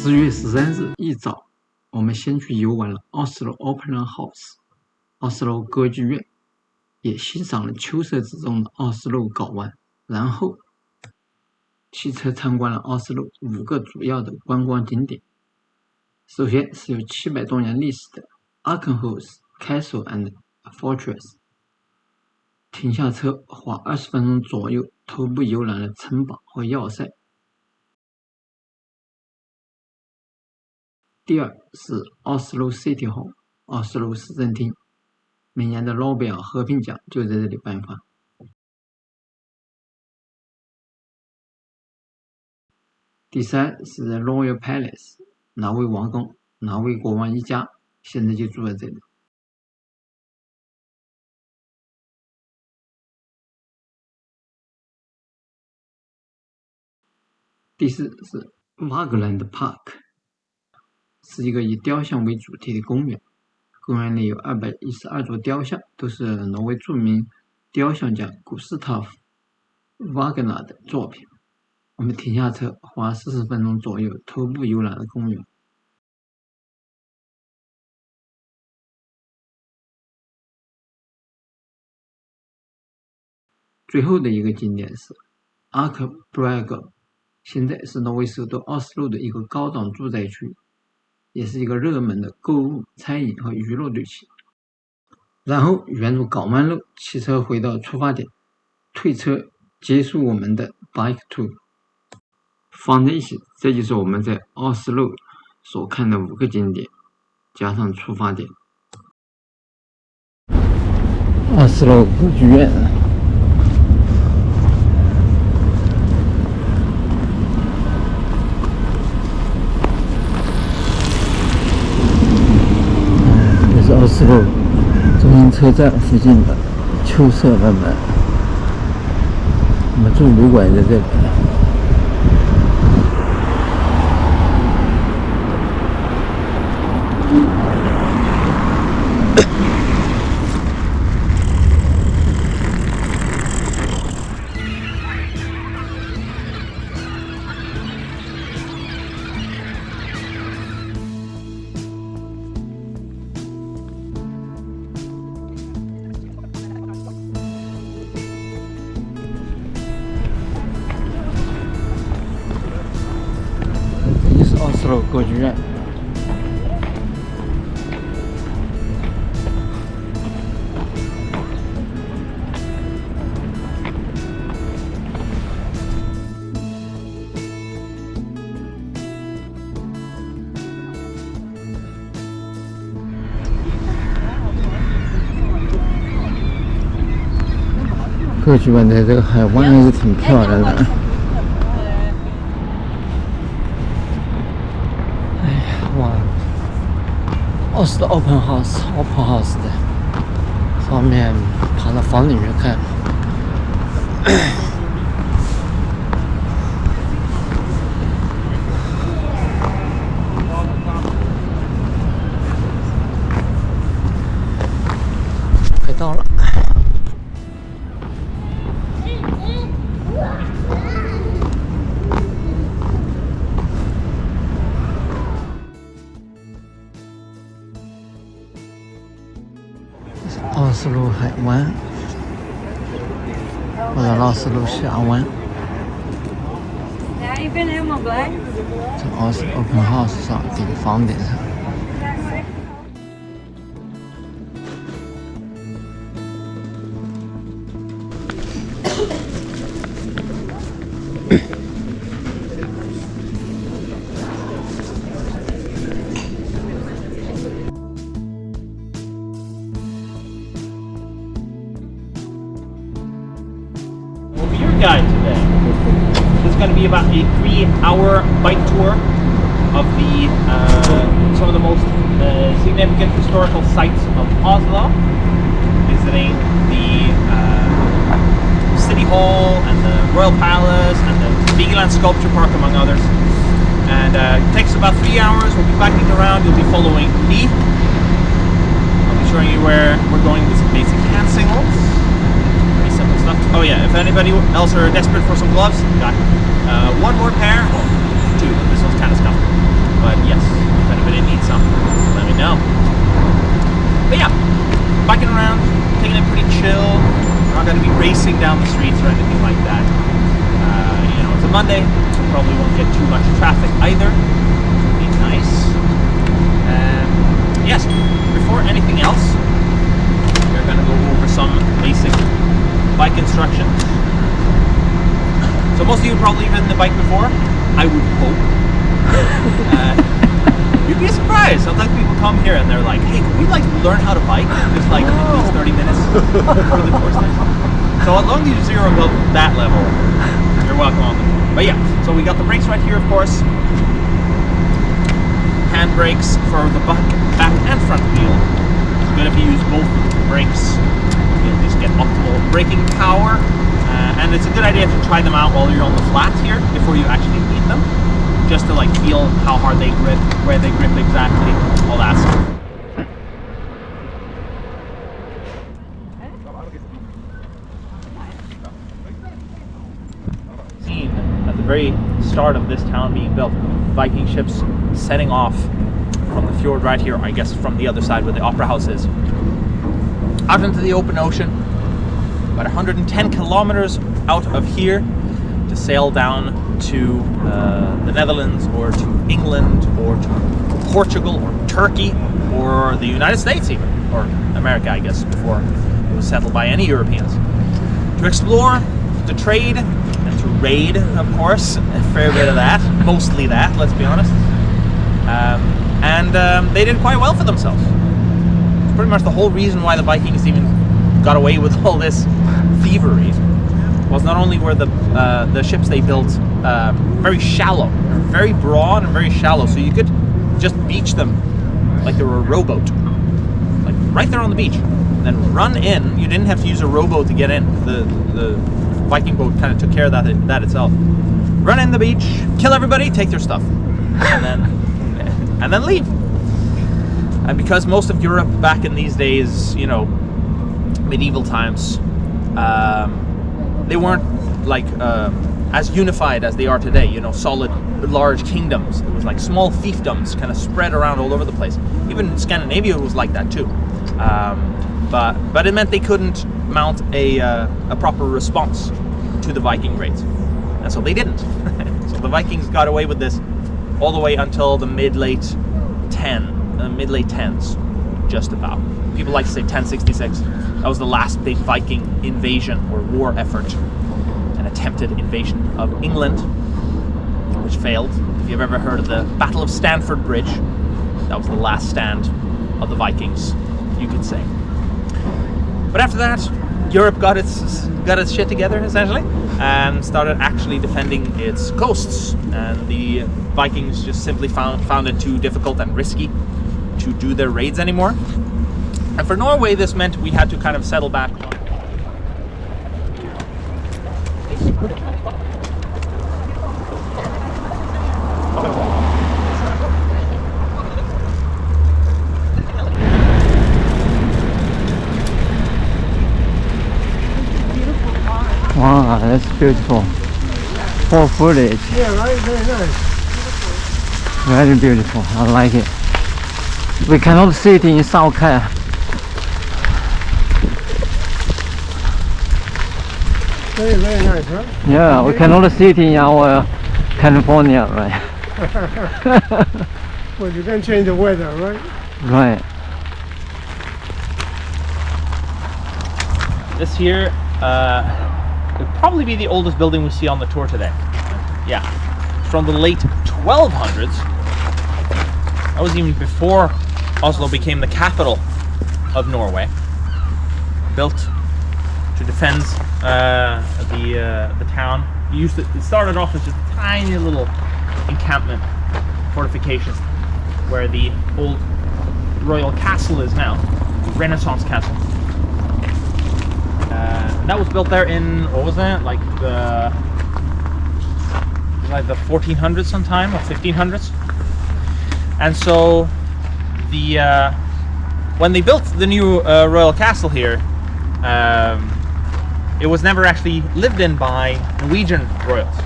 10月13日一早，我们先去游玩了 Oslo Opera House 奥斯陆歌剧院，也欣赏了秋色之中的奥斯陆港湾，然后骑车参观了奥斯陆5个主要的观光景点。首先是有700多年历史的 Akenhus Castle and Fortress， 停下车花20分钟左右徒步游览了城堡和要塞。第二是 Oslo City Hall 奥斯陆市政厅，每年的诺贝尔和平奖就在这里颁发。第三是 Royal Palace 挪威王宫，挪威国王一家现在就住在这里。第四是 Vageland Park， 是一个以雕像为主题的公园，公园内有212座雕像，都是挪威著名雕像家古斯塔夫·瓦格纳的作品。我们停下车花40分钟左右徒步游览了公园。最后的一个景点是 Akerbrygge， 现在是挪威首都奥斯陆的一个高档住宅区，也是一个热门的购物、餐饮和娱乐对象。然后沿着港湾路骑车回到出发点，退车结束我们的 bike tour。放在一起，这就是我们在奥斯陆所看的5个景点加上出发点。奥斯陆歌剧院，这是奥斯陆中心车站附近的秋色漫漫。我们住旅馆在这里。奥斯陆歌剧院，歌剧院在这个海湾还是挺漂亮的。奥斯陆 Open House 的上面爬到房里面看，快到了。奥斯陆海湾或者奥斯陆峡湾，在奥斯陆 Open House 上顶房顶上。Guide today. It's going to be about a 3-hour bike tour of the some of the most significant historical sites of Oslo, visiting the City Hall and the Royal Palace and the Vigeland Sculpture Park, among others. And it takes about 3 hours. We'll be biking around. You'll be following me. I'll be showing you where we're going with some basic hand signals. Oh yeah, if anybody else are desperate for some gloves, got one more pair. Well, 2. This one's kind of scuffed. too much traffic either. Be nice. Yes, before anything else, we're going to go over some basic bike instructions. So most of you have probably ridden the bike before, I would hope. You'd be surprised. Sometimes people come here and they're like, hey, can we like learn how to bike? Just like at least 30 minutes before the course starts. So as long as you zero above that level, you're welcome on them. But yeah, so we got the brakes right here, of course. Hand brakes for the back and front wheel. It's good if you use both brakes. You'll just get optimal braking power. And it's a good idea to try them out while you're on the flat here before you actually need them. Just to like feel how hard they grip, where they grip exactly, all that stuff. Seen at the very start of this town being built, Viking ships setting off from the fjord right here, I guess from the other side where the opera house is, out into the open ocean, about 110 kilometers out of here, to sail down to the Netherlands or to England or to Portugal or Turkey or the United States even, or America I guess, before it was settled by any Europeans. To explore, to trade, and to raid, of course, a fair bit of that, mostly that, let's be honest. And they did quite well for themselves. It's pretty much the whole reason why the Vikings even got away with all this thievery. Was not only were the ships they built very shallow, very broad and very shallow, so you could just beach them like they were a rowboat, like right there on the beach, and then run in. You didn't have to use a rowboat to get in. The Viking boat kind of took care of that itself. Run in the beach, kill everybody, take their stuff, and then leave. And because most of Europe back in these days, you know, medieval times, they weren't like as unified as they are today, you know, solid large kingdoms. It was like small fiefdoms kind of spread around all over the place. Even Scandinavia was like that too. But it meant they couldn't mount a proper response to the Viking raids. And so they didn't. So the Vikings got away with this all the way until the mid-late 10s, just about. People like to say 1066. That was the last big Viking invasion or war effort, an attempted invasion of England, which failed. If you've ever heard of the Battle of Stamford Bridge, that was the last stand of the Vikings, you could say. But after that, Europe got its shit together, essentially, and started actually defending its coasts. And the Vikings just simply found it too difficult and risky to do their raids anymore. And for Norway, this meant we had to kind of settle back on. Wow, that's beautiful. For footage. Yeah, right, very nice. Very beautiful. I like it. We cannot see it in Saukai. Very, very nice, huh? Yeah, we cannot see it in our California, right? Well, you can change the weather, right? Right. This here would probably be the oldest building we see on the tour today. Yeah, from the late 1200s. That was even before Oslo became the capital of Norway. Built to defend the town. It started off as just a tiny little encampment fortification where the old royal castle is now, Renaissance castle. That was built there in, what was that, like the 1400s sometime, or 1500s. And so when they built the new royal castle here, it was never actually lived in by Norwegian royals. So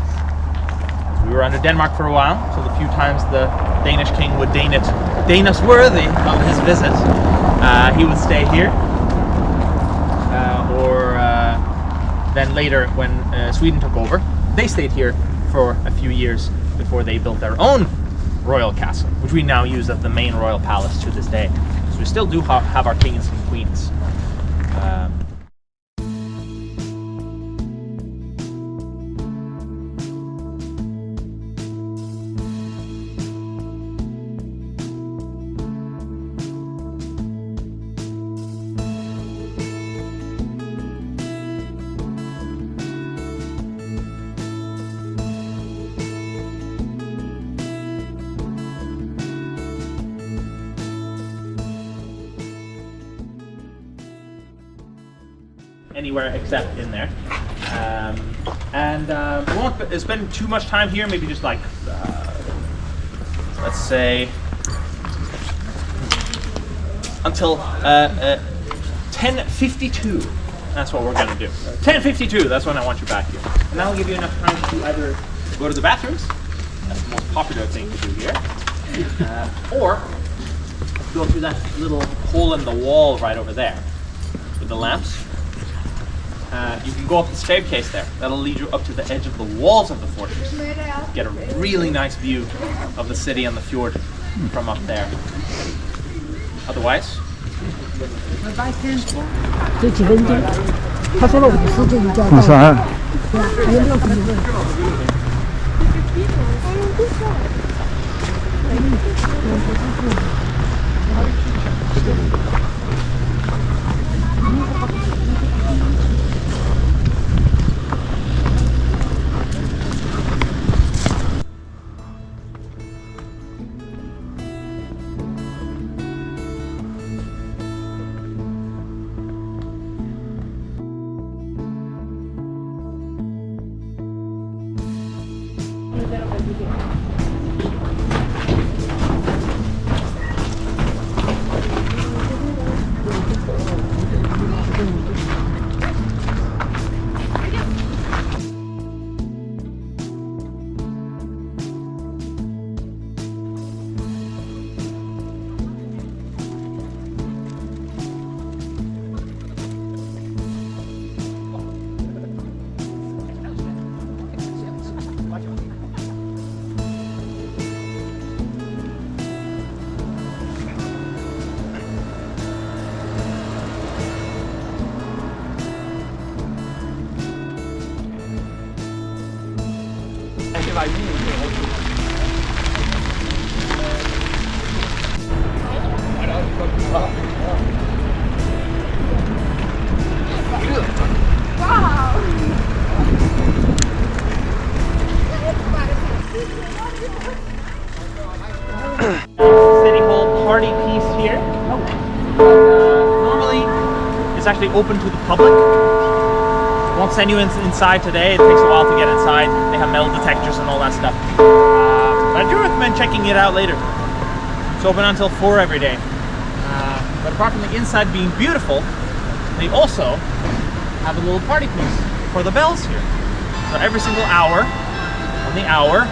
we were under Denmark for a while, so the few times the Danish king would deign us worthy of his visit, he would stay here. Then later, when Sweden took over, they stayed here for a few years before they built their own royal castle, which we now use as the main royal palace to this day. So we still do have our kings and queens. Anywhere except in there. We won't spend too much time here, maybe just like, let's say, until 10:52. That's what we're gonna do. 10:52, that's when I want you back here. And that'll give you enough time to either go to the bathrooms, that's the most popular thing to do here, or go through that little hole in the wall right over there with the lamps. You can go up the staircase there. That'll lead you up to the edge of the walls of the fortress. Get a really nice view of the city and the fjord from up there. Otherwise, City Hall party piece here. Normally, it's actually open to the public. Won't send you inside today. It takes a while to get inside. They have metal detectors and all that stuff. But I do recommend checking it out later. It's open until 4 every day. But apart from the inside being beautiful, they also have a little party piece for the bells here. So every single hour, on the hour,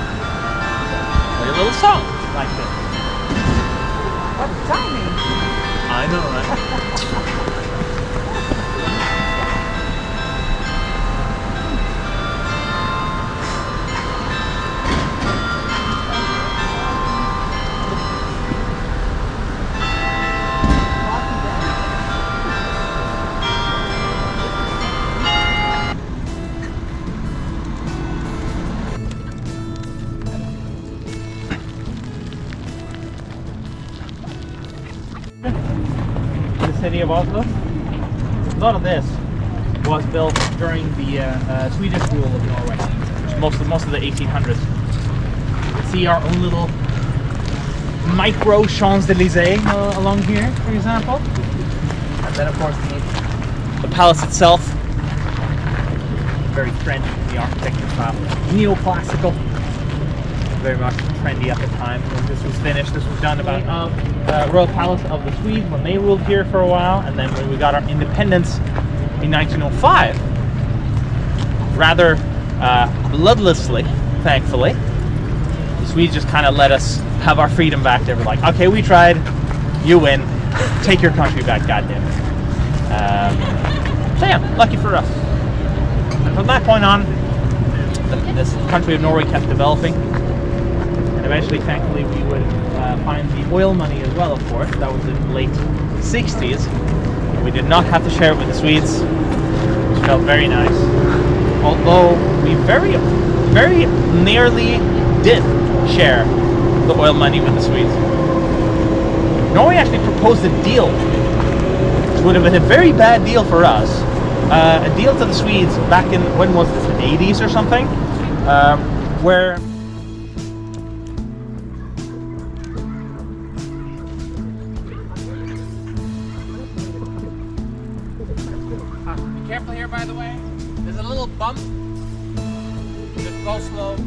play a little song like this. What timing? I know, right? The city of Oslo. A lot of this was built during the Swedish rule of Norway, which most of the 1800s. You can see our own little micro Champs-Élysées along here, for example. And then of course the palace itself, very French in the architecture style, neoclassical, very much trendy at the time when this was finished. This was done about Royal Palace of the Swedes when they ruled here for a while, and then when we got our independence in 1905, rather bloodlessly, thankfully, the Swedes just kind of let us have our freedom back. They were like, okay, we tried, you win, take your country back, goddamn it. So yeah, lucky for us. And from that point on, this country of Norway kept developing. eventually, thankfully, we would find the oil money as well, of course. That was in the late 60s. And we did not have to share it with the Swedes, which felt very nice. Although we very, very nearly did share the oil money with the Swedes. Norway actually proposed a deal, which would have been a very bad deal for us. A deal to the Swedes back in, when was this, the 80s or something? Where... Be careful here, by the way. There's a little bump. Just go slow.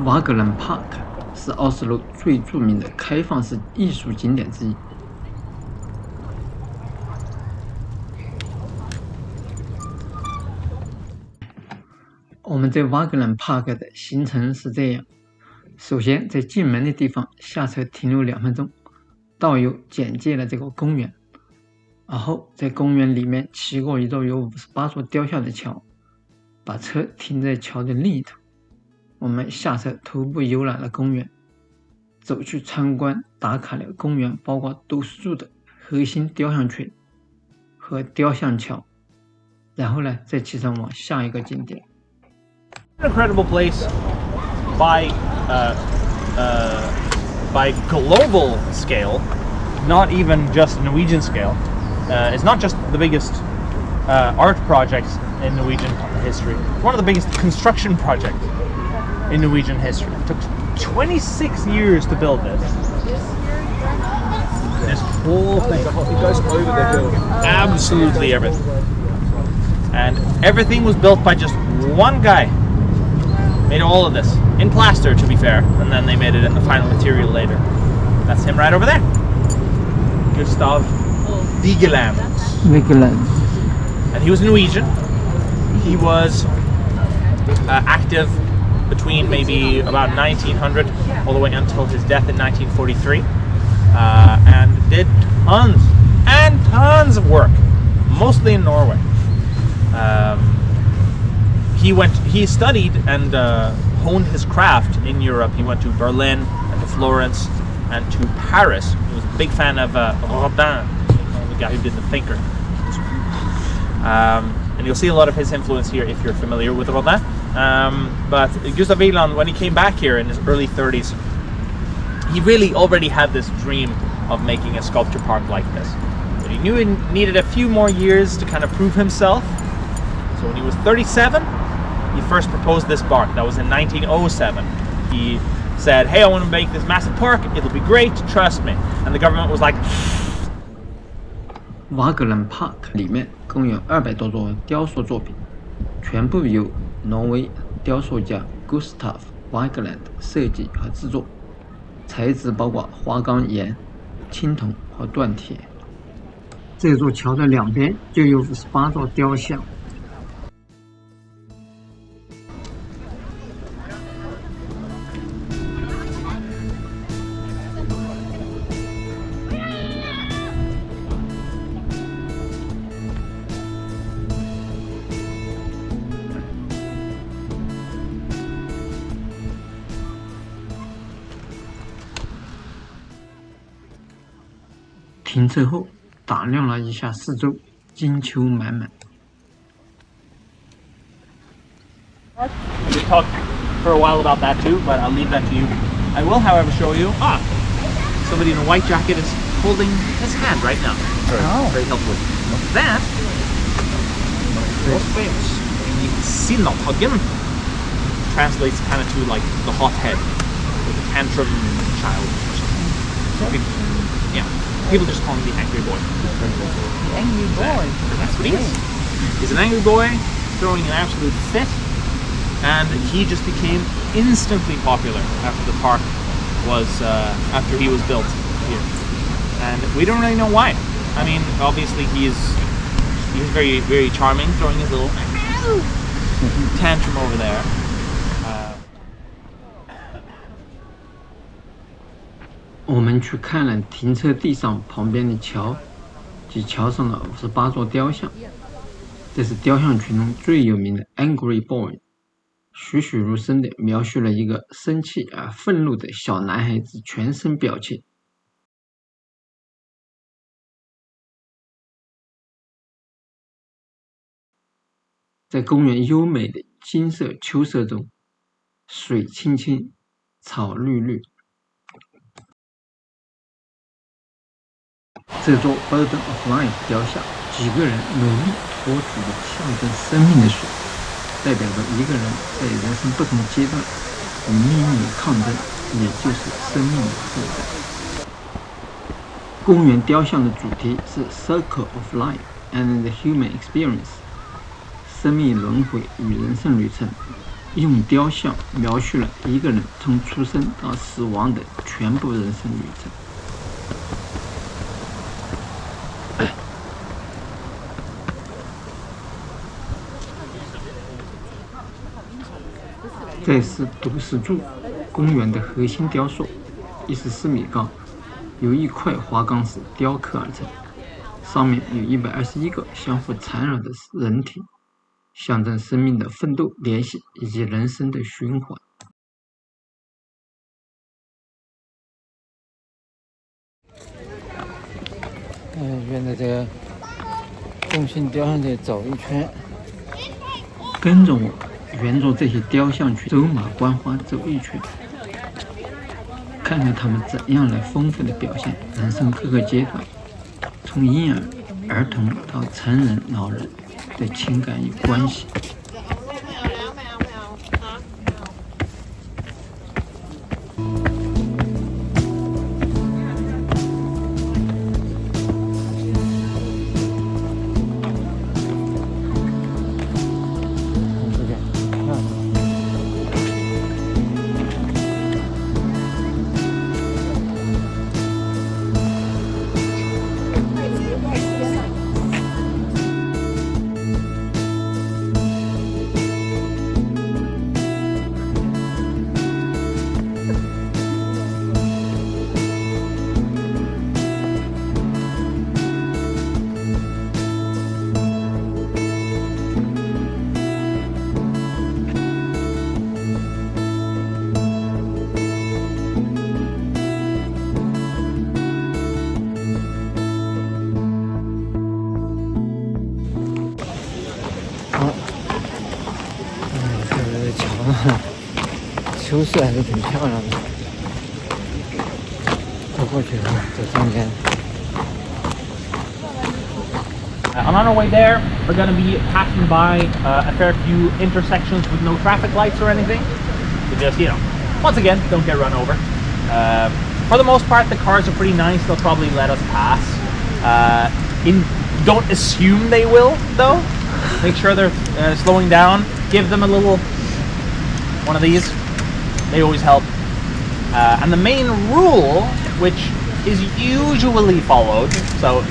瓦格兰 Park 是奥斯陆最著名的开放式艺术景点之一。我们在瓦格兰 Park 的行程是这样：首先，在进门的地方下车停留2分钟，导游简介了这个公园，然后在公园里面骑过一座有58座雕像的桥，把车停在桥的另一头。我们下车徒步游览了公园，走去参观打卡了公园包括都市柱的核心雕像群和雕像桥，然后呢再骑上往下一个景点。An incredible place by global scale, not even just Norwegian scale. It's not just the biggest art project in Norwegian history. One of the biggest construction projects in Norwegian history. It took 26 years to build this. This whole thing. It goes over the hill. Absolutely everything. And everything was built by just one guy. Made all of this in plaster, to be fair, and then they made it in the final material later. That's him right over there. Gustav Vigeland. And he was Norwegian. He was active between maybe about 1900 all the way until his death in 1943, and did tons and tons of work, mostly in Norway. He studied and honed his craft in Europe. He went to Berlin and to Florence and to Paris. He was a big fan of Rodin, the guy who did The Thinker. And you'll see a lot of his influence here if you're familiar with Rodin. But Gustav Vigeland, when he came back here in his early 30s, he really already had this dream of making a sculpture park like this. But he knew he needed a few more years to kind of prove himself. So when he was 37, he first proposed this park. That was in 1907. He said, hey, I want to make this massive park. It'll be great, trust me. And the government was like... 瓦格兰 Park 里面共有200多座雕塑作品，全部由挪威雕塑家 Gustav Vigeland 设计和制作，材质包括花岗岩、青铜和锻铁。这座桥的两边就有58座雕像。停车后打量了一下四周，金秋满满。We talked for a while about that too, but I'll leave that to you. I will, however, show you. Somebody in a white jacket is holding his hand right now. Very helpful. That most famous Sinnataggen translates kind of to like the hot head, or the tantrum child or something. Yeah. People just call him the angry boy. The angry boy. That's what he is. He's an angry boy throwing an absolute fit and he just became instantly popular after the park was after he was built here, and we don't really know why. I mean, obviously he's very, very charming, throwing his little tantrum over there. 我们去看了停车地上旁边的桥及桥上的58座雕像，这是雕像群中最有名的 Angry Boy， 栩栩如生地描述了一个生气而愤怒的小男孩子全身表情。在公园优美的金色秋色中，水青青，草绿绿。这座 Burden of Life 雕像，几个人努力托举着象征生命的水，代表着一个人在人生不同阶段与命运的抗争，也就是生命的负担。公园雕像的主题是 Circle of Life and the Human Experience， 生命轮回与人生旅程，用雕像描述了一个人从出生到死亡的全部人生旅程。这是独石柱公园的核心雕塑，14米高，由一块花岗石雕刻而成，上面有121个相互缠绕的人体，象征生命的奋斗、联系以及人生的循环。沿着这个中心雕像这走一圈，跟着我沿着这些雕像去走马观花走一圈，看看他们怎样来丰富的表现人生各个阶段，从婴儿、儿童到成人、老人的情感与关系。秋色还是挺漂亮的，走过去了，走中间。On our way there, we're going to be passing by a fair few intersections with no traffic lights or anything. So just, once again, don't get run over. For the most part, the cars are pretty nice. They'll probably let us pass. Don't assume they will, though. Make sure they're slowing down. Give them a little one of these. They always help. And the main rule, which is usually followed, so,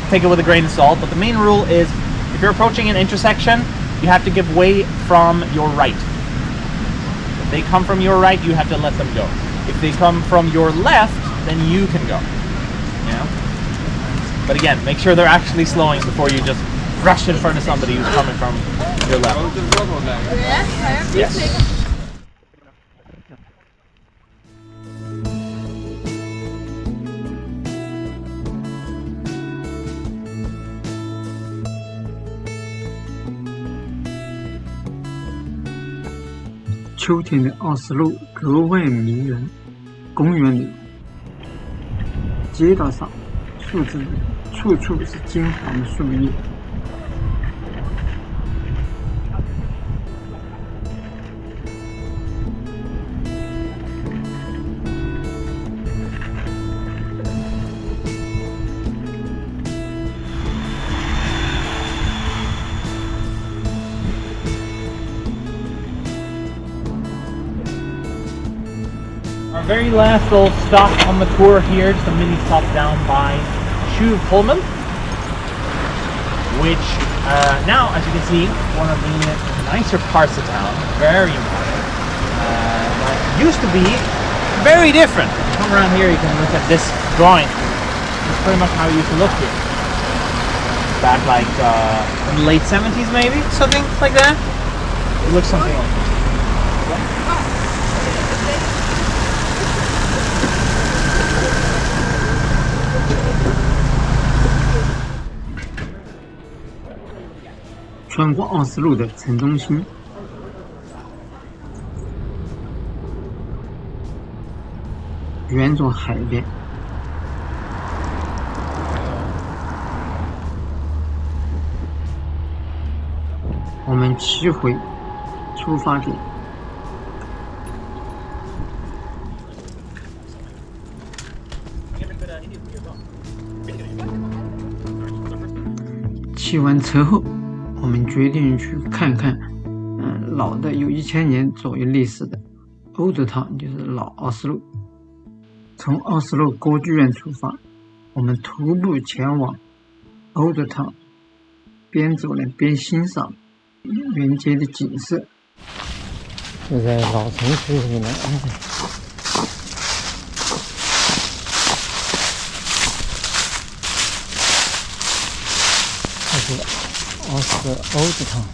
take it with a grain of salt, but the main rule is if you're approaching an intersection, you have to give way from your right. If they come from your right, you have to let them go. If they come from your left, then you can go. But again, make sure they're actually slowing before you just rush in front of somebody who's coming from your left. Yes. 秋天的奥斯陆格外迷人，公园里、街道上、树枝里，处处是金黄的树叶。Very last little stop on the tour here, just a mini stop down by Pullman, which now, as you can see, one of the nicer parts of town. Very modern. But used to be very different. If you come around here, you can look at this drawing. It's pretty much how it used to look here. Back like in the late 70s, maybe, something like that. It looks something like that. 穿过奥斯陆的城中心，沿着海边，我们骑回出发点。骑完车后，我们决定去看看，老的有1000年左右历史的Old Town，就是老奥斯陆。从奥斯陆歌剧院出发，我们徒步前往Old Town，边走呢边欣赏沿街的景色。就在老城区里面，这是奥斯陆 Old Town。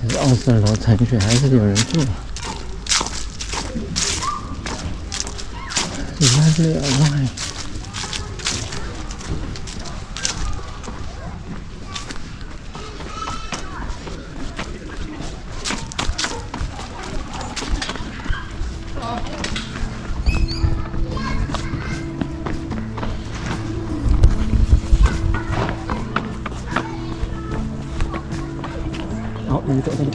这是奥斯陆老城区，还是有人住。你看这个外。好，你走这里。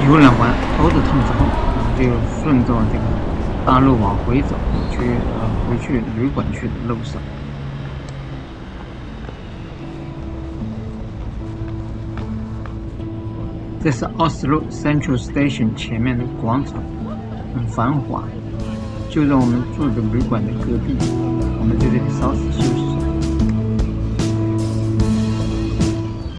游览完Old Town之后，就顺着这个大路往回走，回去旅馆去的路上。这是奥斯陆 Central Station 前面的广场，很繁华，就在我们住的旅馆的隔壁。我们在这里稍事休息。